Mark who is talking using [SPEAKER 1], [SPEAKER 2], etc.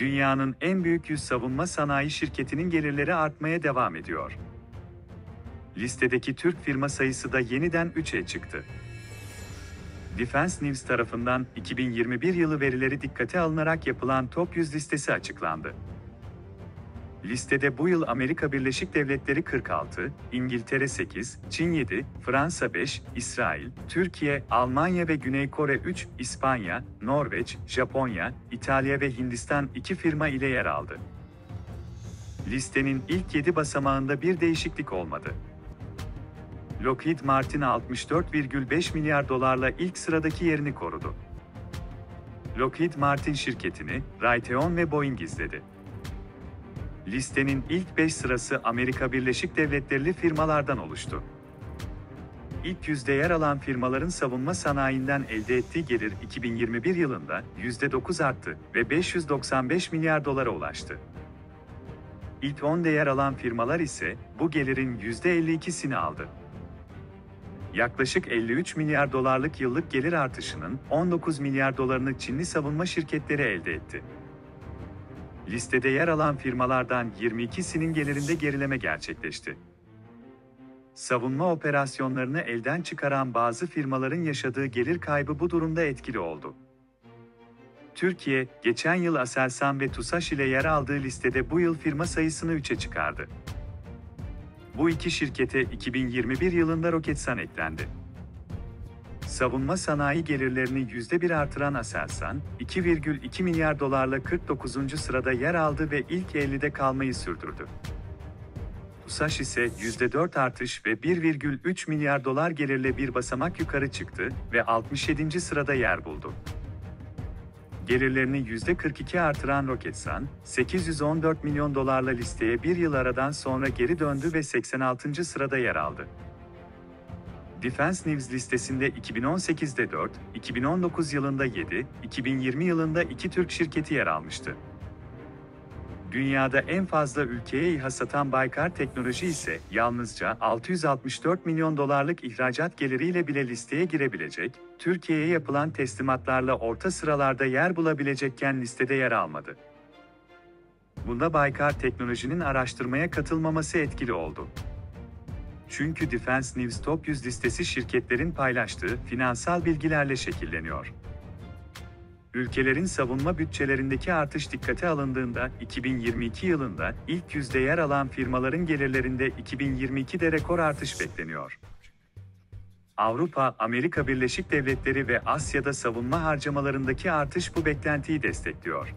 [SPEAKER 1] Dünyanın en büyük 100 savunma sanayi şirketinin gelirleri artmaya devam ediyor. Listedeki Türk firma sayısı da yeniden 3'e çıktı. Defense News tarafından 2021 yılı verileri dikkate alınarak yapılan Top 100 listesi açıklandı. Listede bu yıl Amerika Birleşik Devletleri 46, İngiltere 8, Çin 7, Fransa 5, İsrail, Türkiye, Almanya ve Güney Kore 3, İspanya, Norveç, Japonya, İtalya ve Hindistan 2 firma ile yer aldı. Listenin ilk 7 basamağında bir değişiklik olmadı. Lockheed Martin 64,5 milyar dolarla ilk sıradaki yerini korudu. Lockheed Martin şirketini Raytheon ve Boeing izledi. Listenin ilk 5 sırası Amerika Birleşik Devletleri'li firmalardan oluştu. İlk 100'de yer alan firmaların savunma sanayinden elde ettiği gelir 2021 yılında %9 arttı ve 595 milyar dolara ulaştı. İlk 10'da yer alan firmalar ise bu gelirin %52'sini aldı. Yaklaşık 53 milyar dolarlık yıllık gelir artışının 19 milyar dolarını Çinli savunma şirketleri elde etti. Listede yer alan firmalardan 22'sinin gelirinde gerileme gerçekleşti. Savunma operasyonlarını elden çıkaran bazı firmaların yaşadığı gelir kaybı bu durumda etkili oldu. Türkiye, geçen yıl Aselsan ve TUSAŞ ile yer aldığı listede bu yıl firma sayısını 3'e çıkardı. Bu iki şirkete 2021 yılında Roketsan eklendi. Savunma sanayi gelirlerini %1 artıran Aselsan, 2,2 milyar dolarla 49. sırada yer aldı ve ilk 50'de kalmayı sürdürdü. TUSAŞ ise %4 artış ve 1,3 milyar dolar gelirle bir basamak yukarı çıktı ve 67. sırada yer buldu. Gelirlerini %42 artıran Roketsan, 814 milyon dolarla listeye bir yıl aradan sonra geri döndü ve 86. sırada yer aldı. Defense News listesinde 2018'de 4, 2019 yılında 7, 2020 yılında 2 Türk şirketi yer almıştı. Dünyada en fazla ülkeye İHA satan Baykar Teknoloji ise yalnızca 664 milyon dolarlık ihracat geliriyle bile listeye girebilecek, Türkiye'ye yapılan teslimatlarla orta sıralarda yer bulabilecekken listede yer almadı. Bunda Baykar Teknoloji'nin araştırmaya katılmaması etkili oldu. Çünkü Defense News Top 100 listesi şirketlerin paylaştığı finansal bilgilerle şekilleniyor. Ülkelerin savunma bütçelerindeki artış dikkate alındığında 2022 yılında ilk 100'de yer alan firmaların gelirlerinde 2022'de rekor artış bekleniyor. Avrupa, Amerika Birleşik Devletleri ve Asya'da savunma harcamalarındaki artış bu beklentiyi destekliyor.